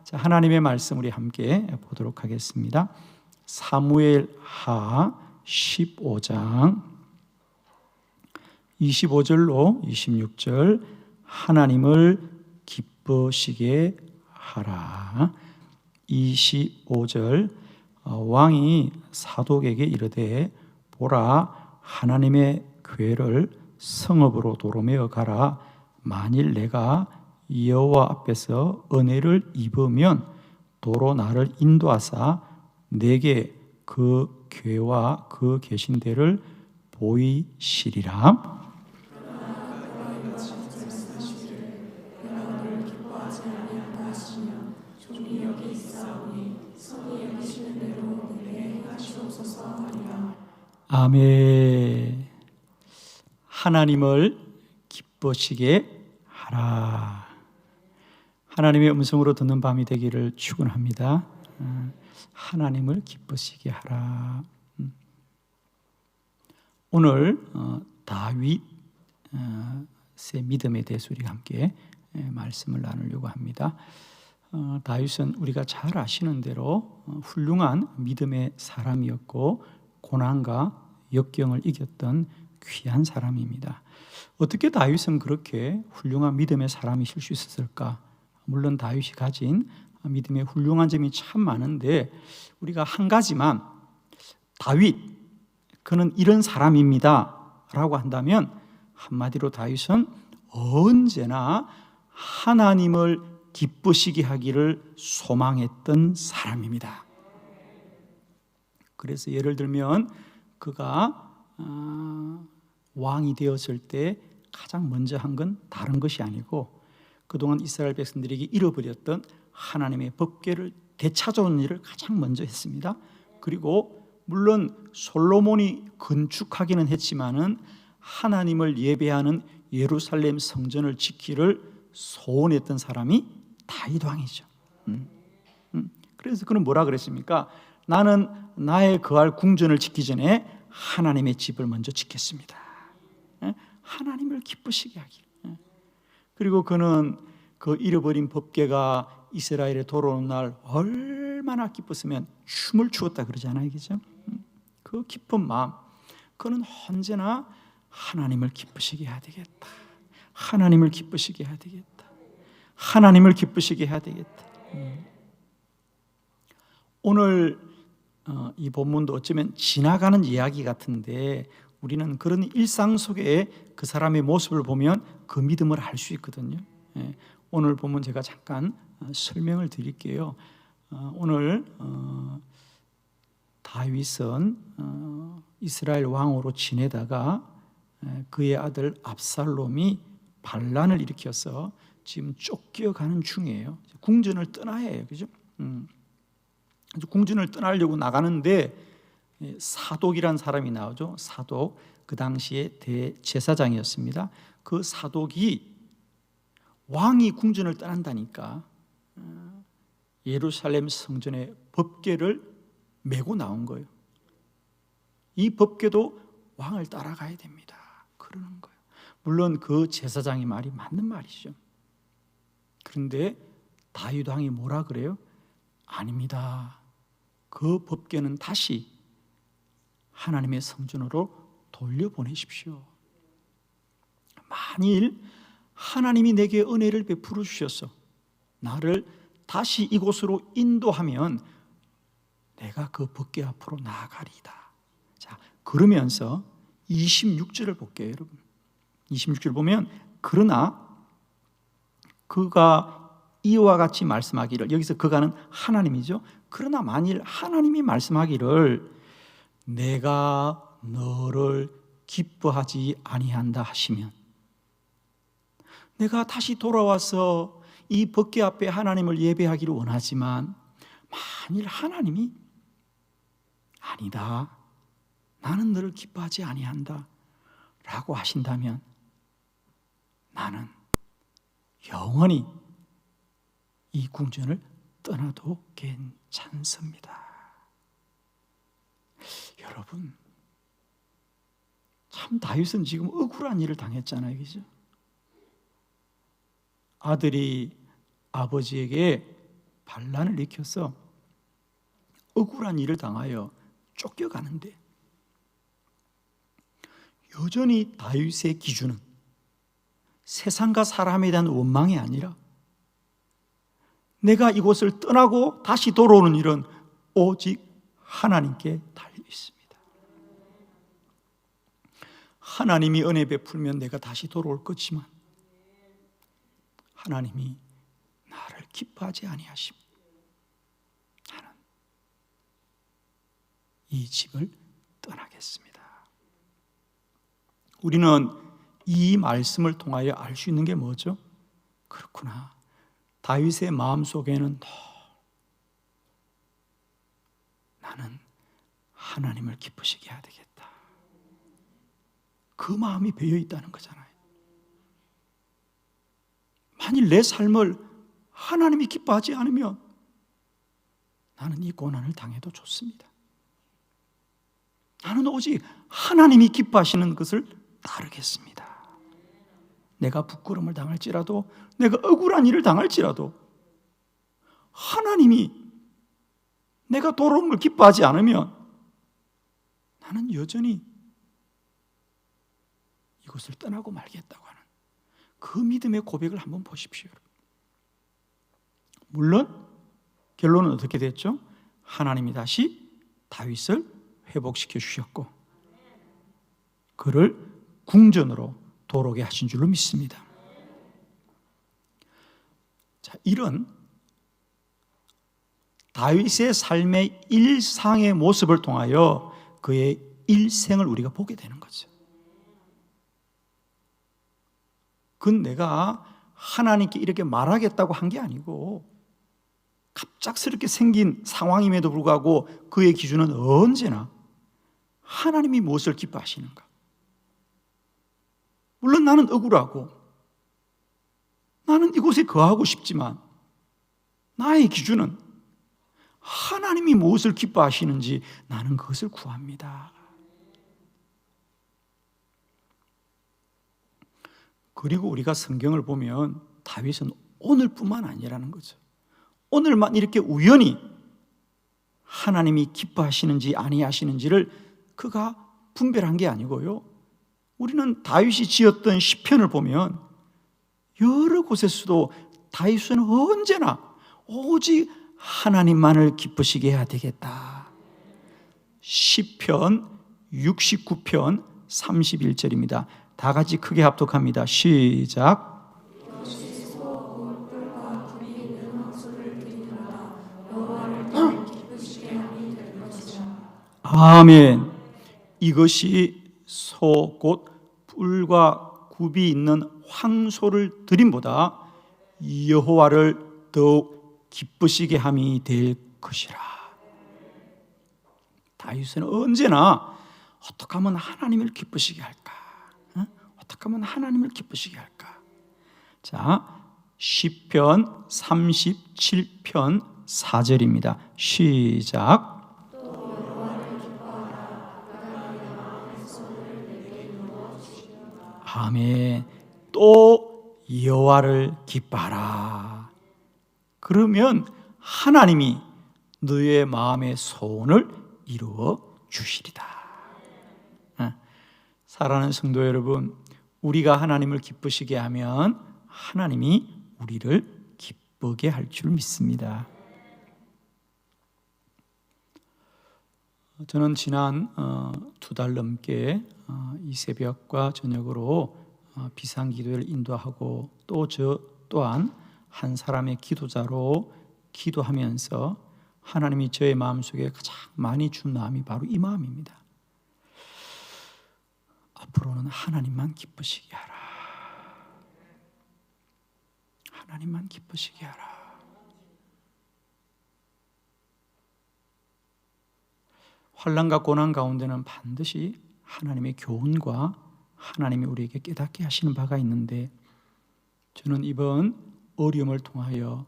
자, 하나님의 말씀 우리 함께 보도록 하겠습니다. 사무엘하 15장 25절로 26절. 하나님을 기쁘시게 하라. 25절. 왕이 사독에게 이르되 보라, 하나님의 궤를 성읍으로 도로매어 가라. 만일 내가 여호와 앞에서 은혜를 입으면 도로 나를 인도하사 내게 그 궤와 그 계신 데를 보이시리라. 아멘. 하나님을 기쁘시게 하라. 하나님의 음성으로 듣는 밤이 되기를 축원합니다. 하나님을 기쁘시게 하라. 오늘 다윗의 믿음에 대해서 우리가 함께 말씀을 나누려고 합니다. 다윗은 우리가 잘 아시는 대로 훌륭한 믿음의 사람이었고 고난과 역경을 이겼던 귀한 사람입니다. 어떻게 다윗은 그렇게 훌륭한 믿음의 사람이실 수 있었을까? 물론 다윗이 가진 믿음의 훌륭한 점이 참 많은데 우리가 한 가지만 다윗, 그는 이런 사람입니다 라고 한다면 한마디로 다윗은 언제나 하나님을 기쁘시게 하기를 소망했던 사람입니다. 그래서 예를 들면 그가 왕이 되었을 때 가장 먼저 한 건 다른 것이 아니고 그동안 이스라엘 백성들에게 잃어버렸던 하나님의 법궤를 되찾아오는 일을 가장 먼저 했습니다. 그리고 물론 솔로몬이 건축하기는 했지만은 하나님을 예배하는 예루살렘 성전을 지키를 소원했던 사람이 다윗 왕이죠. 그래서 그는 뭐라 그랬습니까? 나는 나의 거할 궁전을 짓기 전에 하나님의 집을 먼저 짓겠습니다. 하나님을 기쁘시게 하기. 그리고 그는 그 잃어버린 법궤가 이스라엘에 돌아오는 날 얼마나 기뻤으면 춤을 추었다 그러잖아요, 그죠? 그 기쁜 마음, 그는 언제나 하나님을 기쁘시게 해야 되겠다. 하나님을 기쁘시게 해야 되겠다. 하나님을 기쁘시게 해야 되겠다. 오늘 이 본문도 어쩌면 지나가는 이야기 같은데 우리는 그런 일상 속에 그 사람의 모습을 보면 그 믿음을 알 수 있거든요. 오늘 본문 제가 잠깐 설명을 드릴게요. 오늘 다윗은 이스라엘 왕으로 지내다가 그의 아들 압살롬이 반란을 일으켜서 지금 쫓겨가는 중이에요. 궁전을 떠나야 해요, 그죠? 궁전을 떠나려고 나가는데 사독이란 사람이 나오죠. 사독, 그 당시에 대제사장이었습니다. 그 사독이 왕이 궁전을 떠난다니까 예루살렘 성전의 법궤를 메고 나온 거예요. 이 법궤도 왕을 따라가야 됩니다. 그러는 거예요. 물론 그 제사장의 말이 맞는 말이죠. 그런데 다윗 왕이 뭐라 그래요? 아닙니다. 그 법궤는 다시 하나님의 성전으로 돌려보내십시오. 만일 하나님이 내게 은혜를 베풀어 주셔서 나를 다시 이곳으로 인도하면 내가 그 법궤 앞으로 나아가리이다. 자, 그러면서 26절을 볼게요, 여러분. 26절 보면 그러나 그가 이와 같이 말씀하기를, 여기서 그가는 하나님이죠. 그러나 만일 하나님이 말씀하기를 내가 너를 기뻐하지 아니한다 하시면, 내가 다시 돌아와서 이 법궤 앞에 하나님을 예배하기를 원하지만 만일 하나님이 아니다, 나는 너를 기뻐하지 아니한다 라고 하신다면 나는 영원히 이 궁전을 떠나도 괜찮습니다. 여러분, 참 다윗은 지금 억울한 일을 당했잖아요, 그죠? 아들이 아버지에게 반란을 일으켜서 억울한 일을 당하여 쫓겨가는데 여전히 다윗의 기준은 세상과 사람에 대한 원망이 아니라 내가 이곳을 떠나고 다시 돌아오는 일은 오직 하나님께 달려 있습니다. 하나님이 은혜 베풀면 내가 다시 돌아올 거지만 하나님이 나를 기뻐하지 아니하십니다. 나는 이 집을 떠나겠습니다. 우리는 이 말씀을 통하여 알 수 있는 게 뭐죠? 그렇구나. 다윗의 마음속에는 나는 하나님을 기쁘시게 해야 되겠다. 그 마음이 배어 있다는 거잖아요. 만일 내 삶을 하나님이 기뻐하지 않으면 나는 이 고난을 당해도 좋습니다. 나는 오직 하나님이 기뻐하시는 것을 따르겠습니다. 내가 부끄러움을 당할지라도, 내가 억울한 일을 당할지라도 하나님이 내가 돌아온 걸 기뻐하지 않으면 나는 여전히 이곳을 떠나고 말겠다고 하는 그 믿음의 고백을 한번 보십시오. 물론 결론은 어떻게 됐죠? 하나님이 다시 다윗을 회복시켜 주셨고 그를 궁전으로 돌아오게 하신 줄로 믿습니다. 자, 이런 다윗의 삶의 일상의 모습을 통하여 그의 일생을 우리가 보게 되는 거죠. 그건 내가 하나님께 이렇게 말하겠다고 한 게 아니고 갑작스럽게 생긴 상황임에도 불구하고 그의 기준은 언제나 하나님이 무엇을 기뻐하시는가. 물론 나는 억울하고 나는 이곳에 거하고 싶지만 나의 기준은 하나님이 무엇을 기뻐하시는지 나는 그것을 구합니다. 그리고 우리가 성경을 보면 다윗은 오늘뿐만 아니라는 거죠. 오늘만 이렇게 우연히 하나님이 기뻐하시는지 아니하시는지를 그가 분별한 게 아니고요. 우리는 다윗이 지었던 시편을 보면 여러 곳에서도 다윗은 언제나 오직 하나님만을 기쁘시게 해야 되겠다. 시편 69편 31절입니다. 다 같이 크게 합독합니다. 시작. 아멘. 이것이 소 곧 뿔과 굽이 있는 황소를 드림보다 여호와를 더욱 기쁘시게 함이 될 것이라. 다윗은 언제나 어떻게 하면 하나님을 기쁘시게 할까? 어떻게 하면 하나님을 기쁘시게 할까? 자, 시편 37편 4절입니다. 시작. 아멘. 또 여호와를 기뻐하라. 그러면 하나님이 너의 마음의 소원을 이루어 주시리다. 사랑하는 성도 여러분, 우리가 하나님을 기쁘시게 하면 하나님이 우리를 기쁘게 할 줄 믿습니다. 저는 지난 2달 넘게 이 새벽과 저녁으로 비상기도회를 인도하고 또 저 또한 한 사람의 기도자로 기도하면서 하나님이 저의 마음속에 가장 많이 준 마음이 바로 이 마음입니다. 앞으로는 하나님만 기쁘시게 하라. 하나님만 기쁘시게 하라. 환난과 고난 가운데는 반드시 하나님의 교훈과 하나님이 우리에게 깨닫게 하시는 바가 있는데 저는 이번 어려움을 통하여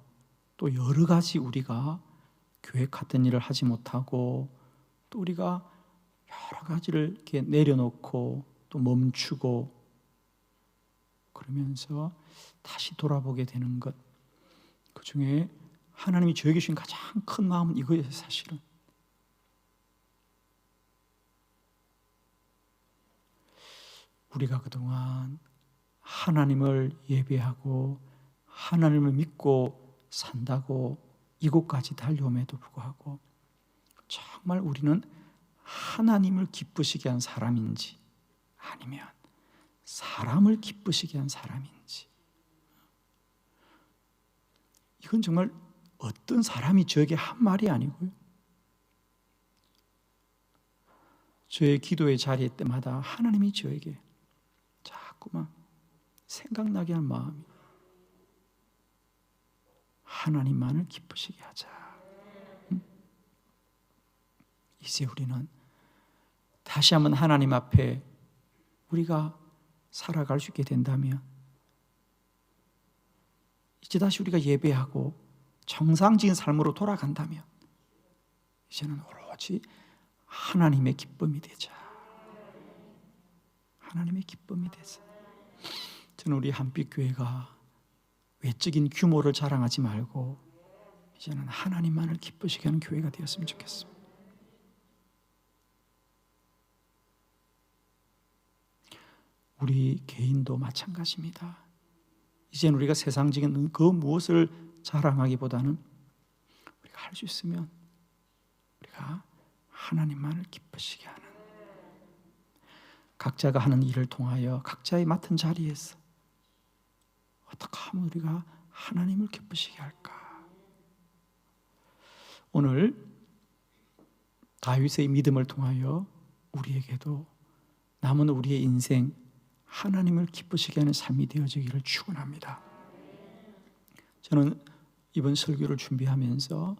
또 여러 가지 우리가 계획했던 일을 하지 못하고 또 우리가 여러 가지를 이렇게 내려놓고 또 멈추고 그러면서 다시 돌아보게 되는 것, 그 중에 하나님이 저에게 주신 가장 큰 마음은 이거예요. 사실은 우리가 그동안 하나님을 예배하고 하나님을 믿고 산다고 이곳까지 달려옴에도 불구하고 정말 우리는 하나님을 기쁘시게 한 사람인지 아니면 사람을 기쁘시게 한 사람인지, 이건 정말 어떤 사람이 저에게 한 말이 아니고요, 저의 기도의 자리 때마다 하나님이 저에게 자꾸만 생각나게 한 마음이 하나님만을 기쁘시게 하자. 이제 우리는 다시 한번 하나님 앞에 우리가 살아갈 수 있게 된다면, 이제 다시 우리가 예배하고 정상적인 삶으로 돌아간다면 이제는 오로지 하나님의 기쁨이 되자. 하나님의 기쁨이 되자. 저는 우리 한빛교회가 외적인 규모를 자랑하지 말고 이제는 하나님만을 기쁘시게 하는 교회가 되었으면 좋겠습니다. 우리 개인도 마찬가지입니다. 이제는 우리가 세상적인 그 무엇을 자랑하기보다는 우리가 할 수 있으면 우리가 하나님만을 기쁘시게 하는, 각자가 하는 일을 통하여 각자의 맡은 자리에서 어떻게 하면 우리가 하나님을 기쁘시게 할까? 오늘 다윗의 믿음을 통하여 우리에게도 남은 우리의 인생 하나님을 기쁘시게 하는 삶이 되어지기를 축원합니다. 저는 이번 설교를 준비하면서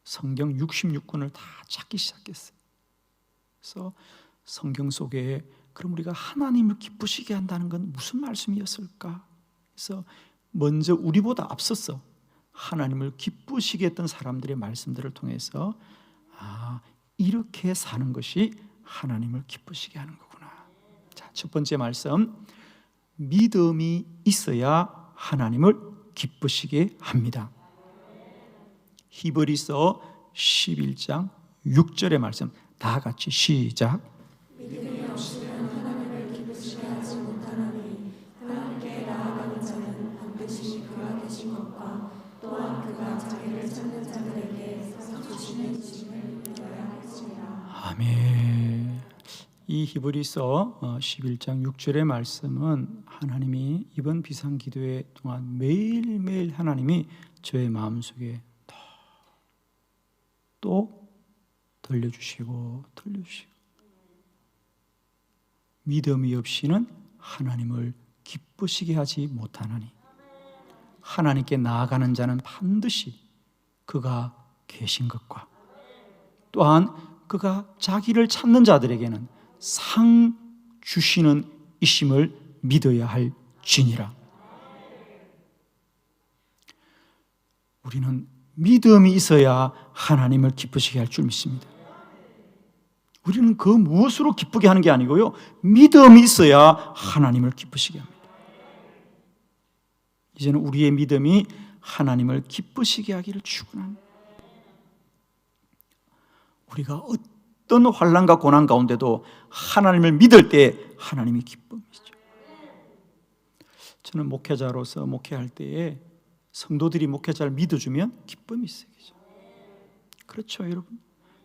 성경 66권을 다 찾기 시작했어요. 그래서 성경 속에 그럼 우리가 하나님을 기쁘시게 한다는 건 무슨 말씀이었을까? 그래서 먼저 우리보다 앞서서 하나님을 기쁘시게 했던 사람들의 말씀들을 통해서 이렇게 사는 것이 하나님을 기쁘시게 하는 거구나. 자, 첫 번째 말씀, 믿음이 있어야 하나님을 기쁘시게 합니다. 히브리서 11장 6절의 말씀 다 같이 시작. 믿음이 없으면 하나님을 기쁘시게 하지 못하나니 하나님께 나아가는 자는 반드시 그가 계신 것과 또한 그가 자기를 찾는 자들에게 상 주시는 짐을 믿어야 할지니라. 아멘. 이 히브리서 11장 6절의 말씀은 하나님이 이번 비상기도회 동안 매일매일 하나님이 저의 마음속에 또 들려주시고 믿음이 없이는 하나님을 기쁘시게 하지 못하나니 하나님께 나아가는 자는 반드시 그가 계신 것과 또한 그가 자기를 찾는 자들에게는 상 주시는 이심을 믿어야 할지니라. 우리는 믿음이 있어야 하나님을 기쁘시게 할 줄 믿습니다. 우리는 그 무엇으로 기쁘게 하는 게 아니고요, 믿음이 있어야 하나님을 기쁘시게 합니다. 이제는 우리의 믿음이 하나님을 기쁘시게 하기를 축원합니다. 우리가 어떤 환난과 고난 가운데도 하나님을 믿을 때 하나님이 기쁨이죠. 저는 목회자로서 목회할 때에 성도들이 목회자를 믿어주면 기쁨이 있어요. 그렇죠, 여러분?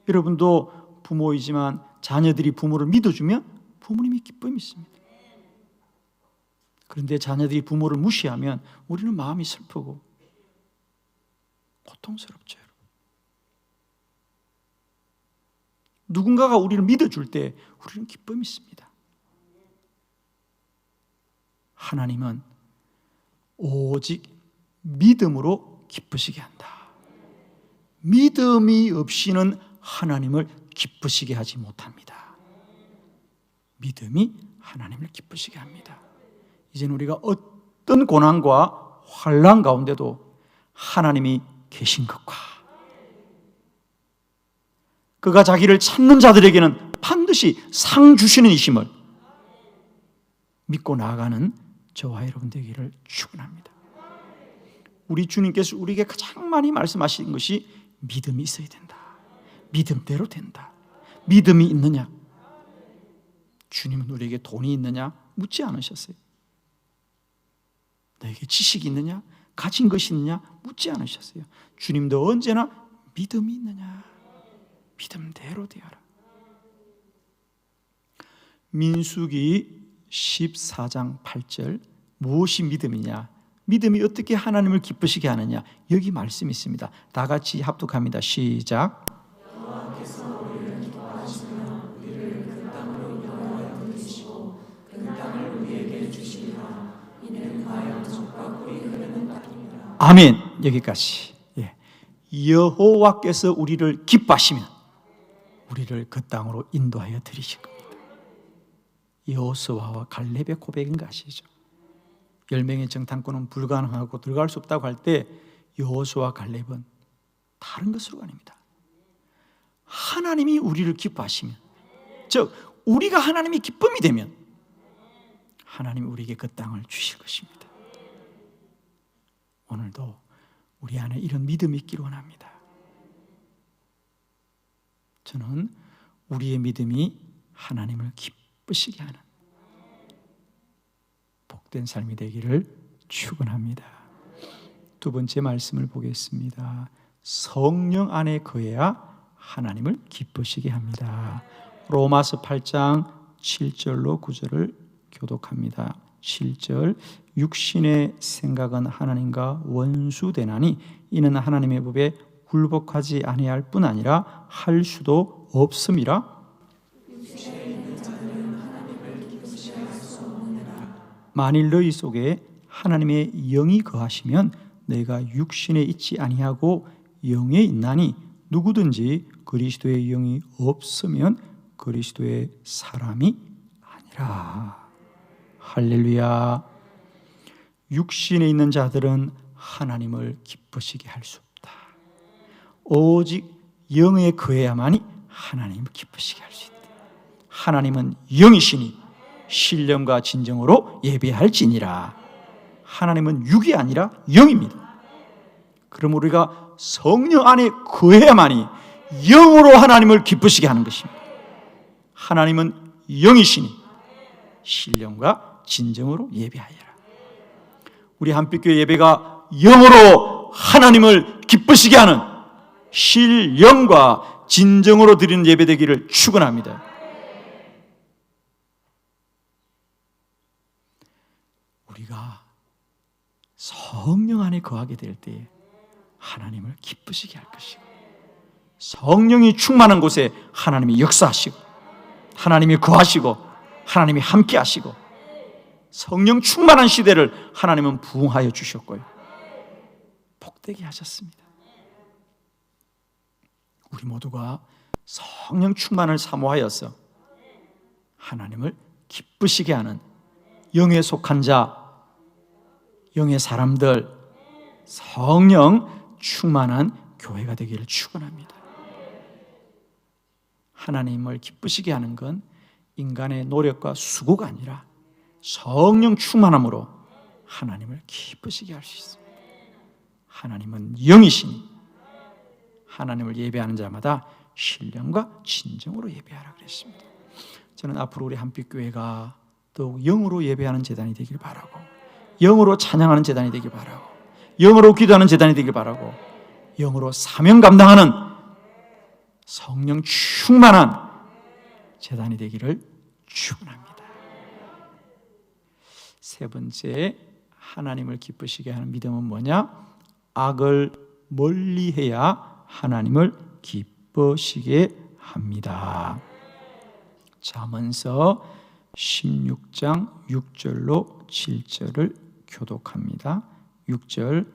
여러분도 부모이지만 자녀들이 부모를 믿어주면 부모님이 기쁨이 있습니다. 그런데 자녀들이 부모를 무시하면 우리는 마음이 슬프고 고통스럽죠, 여러분. 누군가가 우리를 믿어줄 때 우리는 기쁨이 있습니다. 하나님은 오직 믿음으로 기쁘시게 한다. 믿음이 없이는 하나님을 기쁘시게 하지 못합니다. 믿음이 하나님을 기쁘시게 합니다. 이제는 우리가 어떤 고난과 환난 가운데도 하나님이 계신 것과 그가 자기를 찾는 자들에게는 반드시 상 주시는 이심을 믿고 나아가는 저와 여러분 되기를 축원합니다. 우리 주님께서 우리에게 가장 많이 말씀하신 것이 믿음이 있어야 된다. 믿음대로 된다. 믿음이 있느냐? 주님은 우리에게 돈이 있느냐? 묻지 않으셨어요. 너에게 지식이 있느냐? 가진 것이 있느냐? 묻지 않으셨어요. 주님도 언제나 믿음이 있느냐? 믿음대로 되어라. 민수기 14장 8절 무엇이 믿음이냐? 믿음이 어떻게 하나님을 기쁘시게 하느냐? 여기 말씀이 있습니다. 다 같이 합독합니다. 시작. 여호와께서 우리를 기뻐하시며 우리를 그 땅으로 인도하여 들이시고 그 땅을 우리에게 주시리라. 이는 과연 젖과 꿀이 흐르는 땅이라. 아멘. 여기까지. 예. 여호와께서 우리를 기뻐하시면 우리를 그 땅으로 인도하여 들이실 겁니다. 여호수아와 갈렙의 고백인 거 아시죠? 10명의 정탐꾼은 불가능하고 들어갈 수 없다고 할 때 여호수아와 갈렙은 다른 것으로 가립니다. 하나님이 우리를 기뻐하시면, 즉 우리가 하나님이 기쁨이 되면 하나님이 우리에게 그 땅을 주실 것입니다. 오늘도 우리 안에 이런 믿음이 있기를 원합니다. 저는 우리의 믿음이 하나님을 기쁘시게 하는 복된 삶이 되기를 축원합니다. 두 번째 말씀을 보겠습니다. 성령 안에 거해야 하나님을 기쁘시게 합니다. 로마서 8장 7절로 9절을 교독합니다. 7절 육신의 생각은 하나님과 원수되나니 이는 하나님의 법에 굴복하지 아니할 뿐 아니라 할 수도 없음이라. 만일 너희 속에 하나님의 영이 거하시면 너희가 육신에 있지 아니하고 영에 있나니 누구든지 그리스도의 영이 없으면 그리스도의 사람이 아니라. 할렐루야. 육신에 있는 자들은 하나님을 기쁘시게 할 수 없다. 오직 영에 거해야만이 하나님을 기쁘시게 할 수 있다. 하나님은 영이시니 신령과 진정으로 예배할지니라. 하나님은 육이 아니라 영입니다. 그럼 우리가 성령 안에 거해야만이 영으로 하나님을 기쁘시게 하는 것입니다. 하나님은 영이시니 신령과 진정으로 예배하여라. 우리 한빛교회 예배가 영으로 하나님을 기쁘시게 하는 신령과 진정으로 드리는 예배 되기를 축원합니다. 우리가 성령 안에 거하게 될 때 하나님을 기쁘시게 할 것이고, 성령이 충만한 곳에 하나님이 역사하시고 하나님이 거하시고 하나님이 함께 하시고, 성령 충만한 시대를 하나님은 부응하여 주셨고요, 복되게 하셨습니다. 우리 모두가 성령 충만을 사모하여서 하나님을 기쁘시게 하는 영에 속한 자, 영의 사람들, 성령 충만한 교회가 되기를 축원합니다. 하나님을 기쁘시게 하는 건 인간의 노력과 수고가 아니라 성령 충만함으로 하나님을 기쁘시게 할 수 있습니다. 하나님은 영이시니 하나님을 예배하는 자마다 신령과 진정으로 예배하라 그랬습니다. 저는 앞으로 우리 한빛교회가 더욱 영으로 예배하는 제단이 되길 바라고, 영으로 찬양하는 제단이 되길 바라고, 영으로 기도하는 제단이 되길 바라고, 영으로 사명 감당하는 성령 충만한 제단이 되기를 축원합니다. 세 번째, 하나님을 기쁘시게 하는 믿음은 뭐냐? 악을 멀리해야 하나님을 기쁘시게 합니다. 잠언서 16장 6절로 7절을 교독합니다. 6절,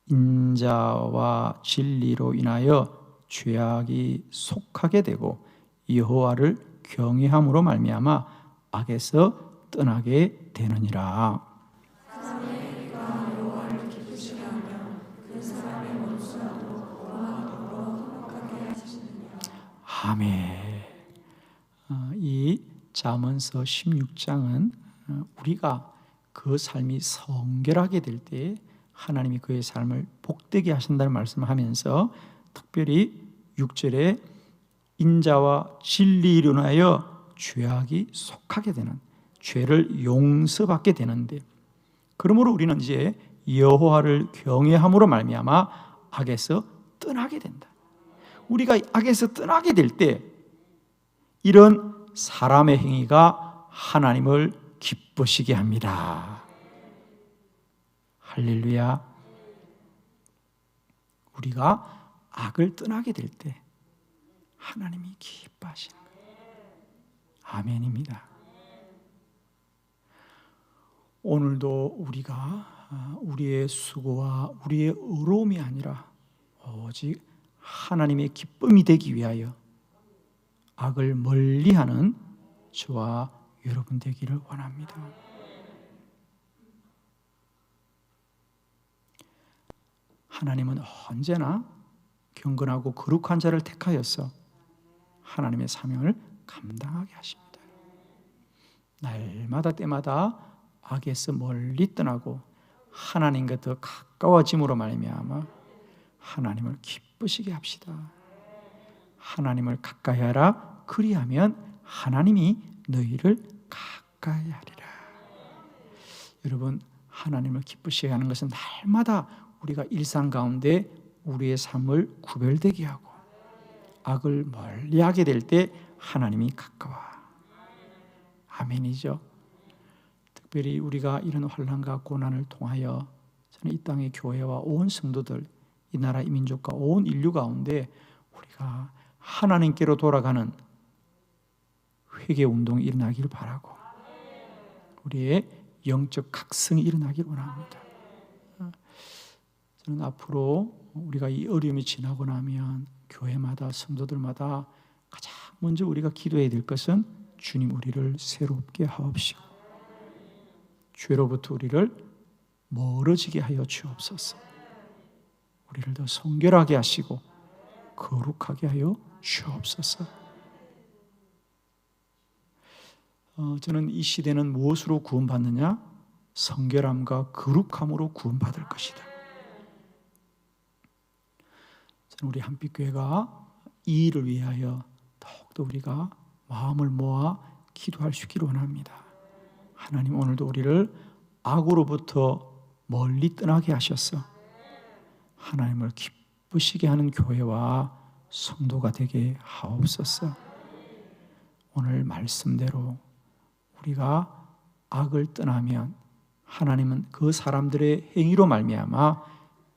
인자와 진리로 인하여 죄악이 속하게 되고 여호와를 경외함으로 말미암아 악에서 떠나게 되느니라. 아멘. 이 잠언서 16장은 우리가 그 삶이 성결하게 될 때 하나님이 그의 삶을 복되게 하신다는 말씀을 하면서 특별히 6절에 인자와 진리로 인하여 죄악이 속하게 되는, 죄를 용서받게 되는데, 그러므로 우리는 이제 여호와를 경외함으로 말미암아 악에서 떠나게 된다. 우리가 악에서 떠나게 될 때 이런 사람의 행위가 하나님을 기쁘시게 합니다. 할렐루야. 우리가 악을 떠나게 될 때 하나님이 기뻐하시는 거예요. 아멘입니다. 오늘도 우리가 우리의 수고와 우리의 의로움이 아니라 오직 하나님의 기쁨이 되기 위하여 악을 멀리하는 저와 여러분 되기를 원합니다. 하나님은 언제나 경건하고 거룩한 자를 택하여서 하나님의 사명을 감당하게 하십니다. 날마다 때마다 악에서 멀리 떠나고 하나님과 더 가까워짐으로 말미암아 하나님을 기쁘시게 합시다. 하나님을 가까이 하라. 그리하면 하나님이 너희를 가까이 하리라. 여러분, 하나님을 기쁘시게 하는 것은 날마다 우리가 일상 가운데 우리의 삶을 구별되게 하고 악을 멀리하게 될 때 하나님이 가까워. 아멘이죠. 특별히 우리가 이런 환난과 고난을 통하여 저는 이 땅의 교회와 온 성도들, 이 나라 이 민족과 온 인류 가운데 우리가 하나님께로 돌아가는 회개 운동이 일어나기를 바라고 우리의 영적 각성이 일어나기를 원합니다. 저는 앞으로 우리가 이 어려움이 지나고 나면 교회마다 성도들마다 가장 먼저 우리가 기도해야 될 것은 주님 우리를 새롭게 하옵시고 죄로부터 우리를 멀어지게 하여 주옵소서. 우리를 더 성결하게 하시고 거룩하게 하여 주옵소서. 저는 이 시대는 무엇으로 구원받느냐? 성결함과 거룩함으로 구원받을 것이다. 저는 우리 한빛교회가 이 일을 위하여 더욱더 우리가 마음을 모아 기도할 수 있기를 원합니다. 하나님 오늘도 우리를 악으로부터 멀리 떠나게 하셔서 하나님을 기쁘시게 하는 교회와 성도가 되게 하옵소서. 오늘 말씀대로 우리가 악을 떠나면 하나님은 그 사람들의 행위로 말미암아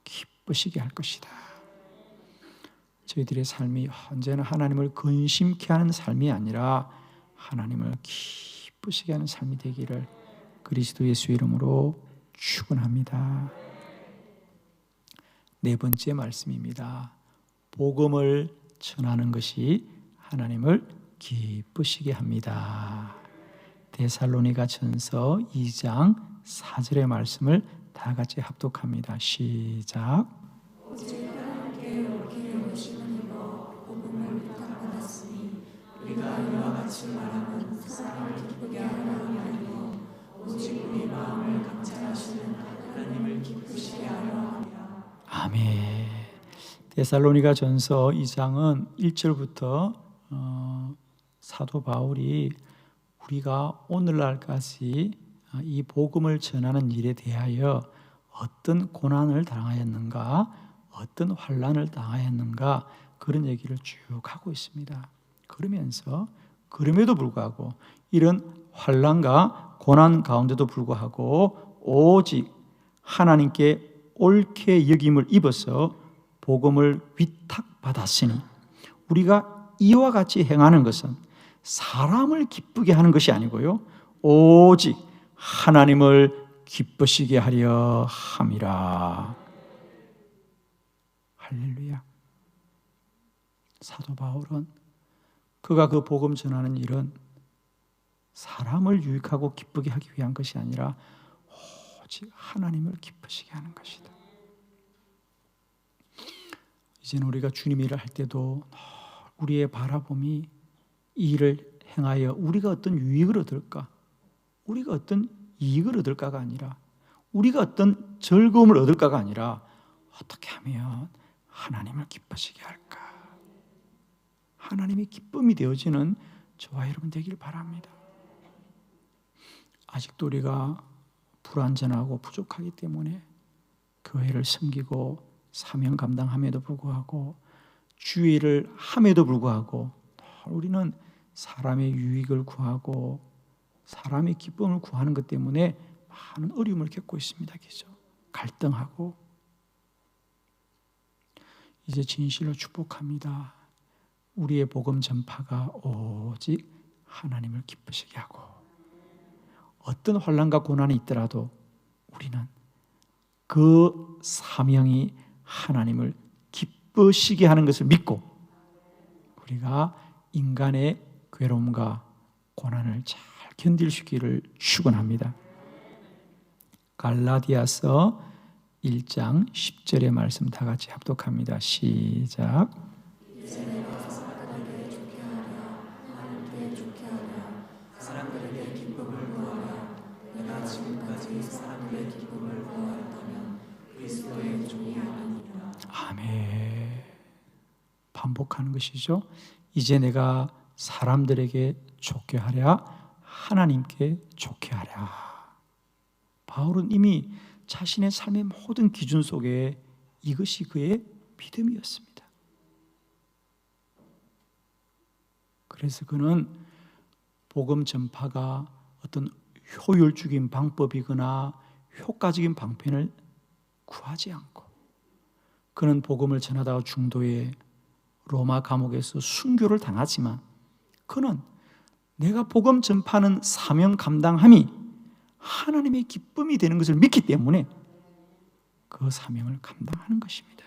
기쁘시게 할 것이다. 저희들의 삶이 언제나 하나님을 근심케 하는 삶이 아니라 하나님을 기쁘시게 하는 삶이 되기를 그리스도 예수 이름으로 축원합니다. 네 번째 말씀입니다. 복음을 전하는 것이 하나님을 기쁘시게 합니다. 데살로니가 전서 2장 4절의 말씀을 다 같이 합독합니다. 시작. 오직 하나님께 옳기를 오시는 이거 복음을 부탁받았으니 우리가 이와 같이 말하면 사람을 기쁘게 하려 함이 아니고 오직 우리 마음을 감찰하시는 하나님을 기쁘시게 하려 함이라. 아멘. 데살로니가 전서 2장은 1절부터 사도 바울이 우리가 오늘날까지 이 복음을 전하는 일에 대하여 어떤 고난을 당하였는가, 어떤 환난을 당하였는가 그런 얘기를 쭉 하고 있습니다. 그러면서 그럼에도 불구하고 이런 환난과 고난 가운데도 불구하고 오직 하나님께 옳게 여김을 입어서 복음을 위탁받았으니 우리가 이와 같이 행하는 것은 사람을 기쁘게 하는 것이 아니고요 오직 하나님을 기쁘시게 하려 함이라. 할렐루야. 사도 바울은 그가 그 복음 전하는 일은 사람을 유익하고 기쁘게 하기 위한 것이 아니라 오직 하나님을 기쁘시게 하는 것이다. 이제는 우리가 주님 일을 할 때도 우리의 바라봄이 이 일을 행하여 우리가 어떤 유익을 얻을까, 우리가 어떤 이익을 얻을까가 아니라 우리가 어떤 즐거움을 얻을까가 아니라 어떻게 하면 하나님을 기쁘시게 할까? 하나님의 기쁨이 되어지는 저와 여러분 되길 바랍니다. 아직도 우리가 불완전하고 부족하기 때문에 교회를 섬기고 사명 감당함에도 불구하고 주의를 함에도 불구하고 우리는 사람의 유익을 구하고 사람의 기쁨을 구하는 것 때문에 많은 어려움을 겪고 있습니다. 그죠? 갈등하고. 이제 진실로 축복합니다. 우리의 복음 전파가 오직 하나님을 기쁘시게 하고, 어떤 환난과 고난이 있더라도 우리는 그 사명이 하나님을 기쁘시게 하는 것을 믿고 우리가 인간의 괴로움과 고난을 잘 견딜 수 있기를 축원합니다. 갈라디아서 1장 10절의 말씀 다 같이 합독합니다. 시작. 이제 내가 사람들에게 좋게 하랴 하나님께 좋게 하랴 사람들에게 기쁨을 구하랴 내가 지금까지 사람들의 기쁨을 구하였다면 그리스도의 종이 아니니라. 아멘. 반복하는 것이죠. 이제 내가 사람들에게 좋게 하랴 하나님께 좋게 하랴. 바울은 이미 자신의 삶의 모든 기준 속에 이것이 그의 믿음이었습니다. 그래서 그는 복음 전파가 어떤 효율적인 방법이거나 효과적인 방편을 구하지 않고 그는 복음을 전하다가 중도에 로마 감옥에서 순교를 당하지만 그는 내가 복음 전파하는 사명 감당함이 하나님의 기쁨이 되는 것을 믿기 때문에 그 사명을 감당하는 것입니다.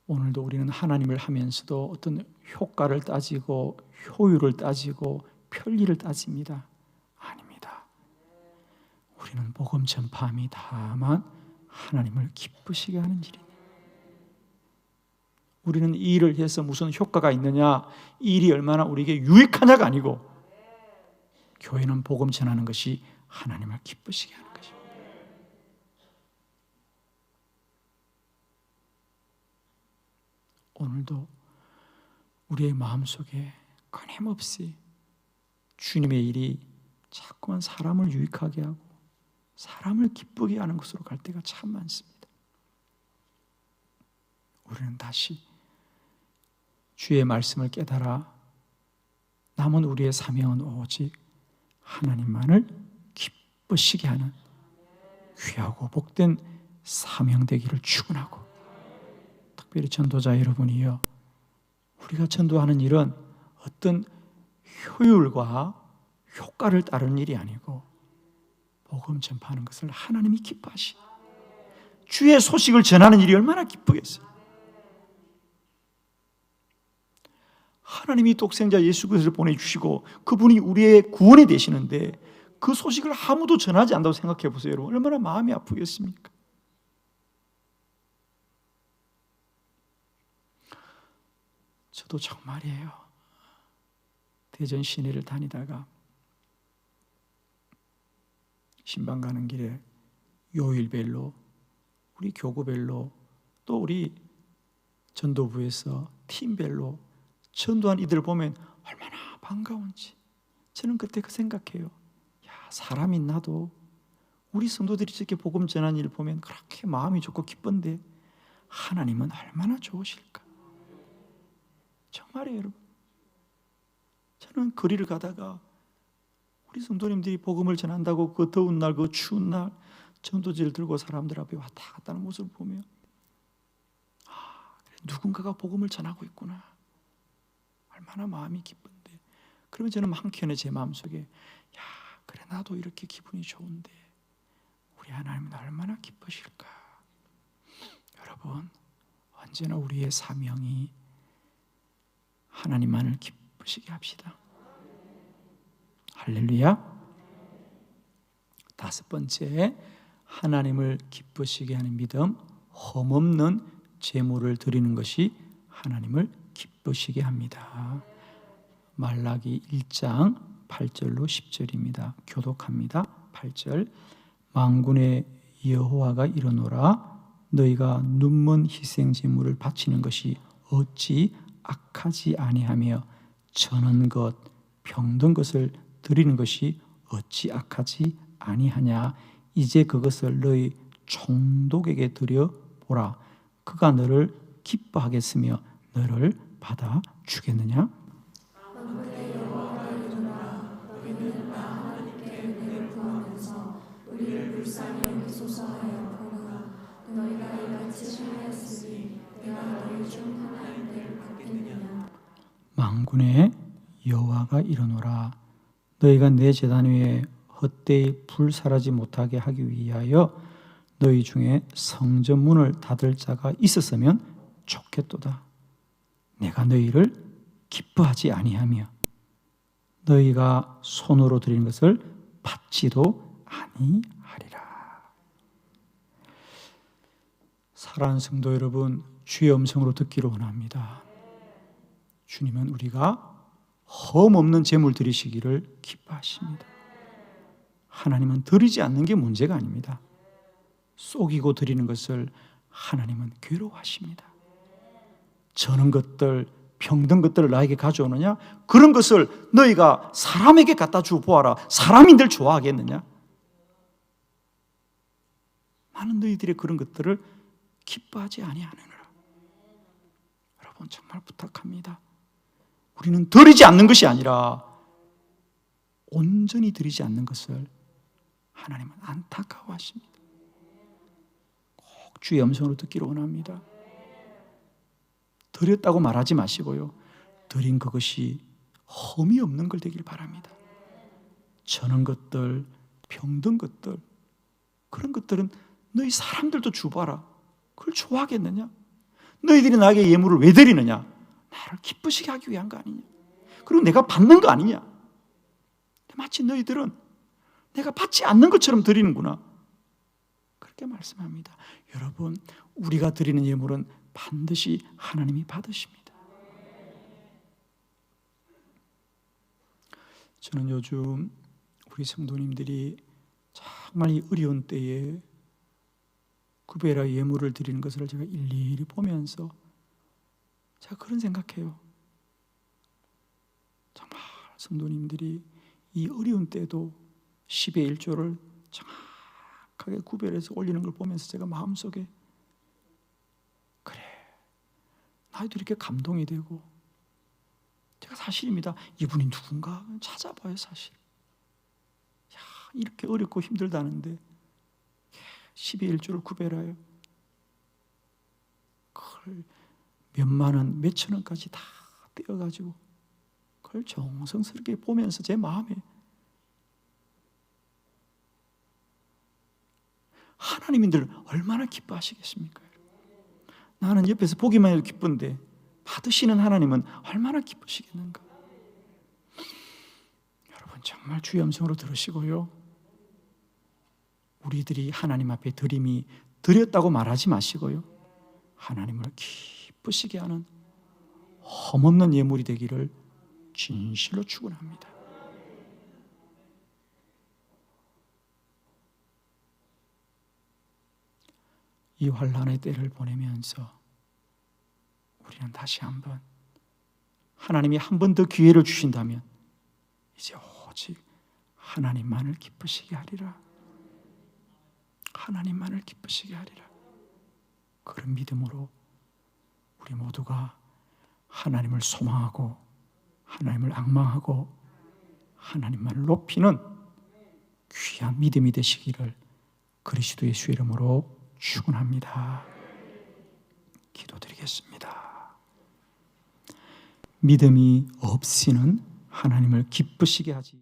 오늘도 우리는 하나님을 하면서도 어떤 효과를 따지고 효율을 따지고 편리를 따집니다. 아닙니다. 우리는 복음 전파함이 다만 하나님을 기쁘시게 하는 일입니다. 우리는 이 일을 해서 무슨 효과가 있느냐, 이 일이 얼마나 우리에게 유익하냐가 아니고 교회는 복음 전하는 것이 하나님을 기쁘시게 하는 것입니다. 오늘도 우리의 마음속에 끊임없이 주님의 일이 자꾸만 사람을 유익하게 하고 사람을 기쁘게 하는 것으로 갈 때가 참 많습니다. 우리는 다시 주의 말씀을 깨달아 남은 우리의 사명은 오직 하나님만을 기쁘시게 하는 귀하고 복된 사명 되기를 축원하고, 특별히 전도자 여러분이요, 우리가 전도하는 일은 어떤 효율과 효과를 따르는 일이 아니고 복음 전파하는 것을 하나님이 기뻐하시, 주의 소식을 전하는 일이 얼마나 기쁘겠어요. 하나님이 독생자 예수 그리스도를 보내주시고 그분이 우리의 구원이 되시는데 그 소식을 아무도 전하지 않는다고 생각해 보세요. 여러분, 얼마나 마음이 아프겠습니까? 저도 정말이에요. 대전 시내를 다니다가 신방 가는 길에 요일별로 우리 교구별로 또 우리 전도부에서 팀별로 전도한 이들을 보면 얼마나 반가운지 저는 그때 그 생각해요. 야, 사람이 나도 우리 성도들이 저렇게 복음 전하는 일을 보면 그렇게 마음이 좋고 기쁜데 하나님은 얼마나 좋으실까. 정말이에요, 여러분. 저는 거리를 가다가 우리 성도님들이 복음을 전한다고 그 더운 날, 그 추운 날 전도지를 들고 사람들 앞에 왔다 갔다 하는 모습을 보면 누군가가 복음을 전하고 있구나. 얼마나 마음이 기쁜데. 그러면 저는 한켠에 제 마음속에 야, 그래 나도 이렇게 기분이 좋은데 우리 하나님은 얼마나 기쁘실까. 여러분, 언제나 우리의 사명이 하나님만을 기쁘시게 합시다. 할렐루야. 다섯 번째, 하나님을 기쁘시게 하는 믿음, 험없는 제물을 드리는 것이 하나님을 기쁘시게 합니다. 말라기 1장 8절로 10절입니다. 교독합니다. 8절. 만군의 여호와가 이르노라 너희가 눈먼 희생 제물을 바치는 것이 어찌 악하지 아니하며 저는 것 병든 것을 드리는 것이 어찌 악하지 아니하냐. 이제 그것을 너희 총독에게 드려 보라. 그가 너를 기뻐하겠으며 너를 받아 주겠느냐. 만군의 여호와가 이르노라 너희는 나 하나님께 은혜를 구하면서 우리를 불쌍히 여기소서 하여 보라. 너희가 이같이 행하였으니 내가 너희 중 하나님을 받겠느냐. 만군의 여호와가 이르노라 너희가 내 제단 위에 헛되이 불살하지 못하게 하기 위하여 너희 중에 성전 문을 닫을 자가 있었으면 좋겠도다. 내가 너희를 기뻐하지 아니하며 너희가 손으로 드리는 것을 받지도 아니하리라. 사랑하는 성도 여러분, 주의 음성으로 듣기를 원합니다. 주님은 우리가 험없는 제물 드리시기를 기뻐하십니다. 하나님은 드리지 않는 게 문제가 아닙니다. 속이고 드리는 것을 하나님은 괴로워하십니다. 저는 것들, 병든 것들을 나에게 가져오느냐? 그런 것을 너희가 사람에게 갖다 주어 보아라. 사람인들 좋아하겠느냐? 나는 너희들의 그런 것들을 기뻐하지 아니하느니라. 여러분 정말 부탁합니다. 우리는 드리지 않는 것이 아니라 온전히 드리지 않는 것을 하나님은 안타까워하십니다. 꼭 주의 음성으로 듣기를 원합니다. 드렸다고 말하지 마시고요. 드린 그것이 흠이 없는 걸 되길 바랍니다. 저는 것들, 병든 것들, 그런 것들은 너희 사람들도 주봐라. 그걸 좋아하겠느냐? 너희들이 나에게 예물을 왜 드리느냐? 나를 기쁘시게 하기 위한 거 아니냐? 그리고 내가 받는 거 아니냐? 마치 너희들은 내가 받지 않는 것처럼 드리는구나. 그렇게 말씀합니다. 여러분, 우리가 드리는 예물은 반드시 하나님이 받으십니다. 저는 요즘 우리 성도님들이 정말 이 어려운 때에 구베라 예물을 드리는 것을 제가 일일이 보면서 제가 그런 생각해요. 정말 성도님들이 이 어려운 때도 10의 1조를 정확하게 구별해서 올리는 걸 보면서 제가 마음속에 그래, 나도 이렇게 감동이 되고 제가 사실입니다. 이분이 누군가 찾아봐요. 사실 야, 이렇게 어렵고 힘들다는데 10의 1조를 구별하여 그걸 몇만 원, 몇천 원까지 다 떼어가지고 그걸 정성스럽게 보면서 제 마음에 하나님인들 얼마나 기뻐하시겠습니까? 나는 옆에서 보기만 해도 기쁜데 받으시는 하나님은 얼마나 기쁘시겠는가? 여러분 정말 주의 음성으로 들으시고요. 우리들이 하나님 앞에 드림이 드렸다고 말하지 마시고요. 하나님을 기쁘시게 하는 험없는 예물이 되기를 진실로 축원합니다. 이 환난의 때를 보내면서 우리는 다시 한번 하나님이 한 번 더 기회를 주신다면 이제 오직 하나님만을 기쁘시게 하리라. 하나님만을 기쁘시게 하리라. 그런 믿음으로 우리 모두가 하나님을 소망하고 하나님을 앙망하고 하나님만을 높이는 귀한 믿음이 되시기를 그리스도 예수의 이름으로 축원합니다. 기도드리겠습니다. 믿음이 없이는 하나님을 기쁘시게 하지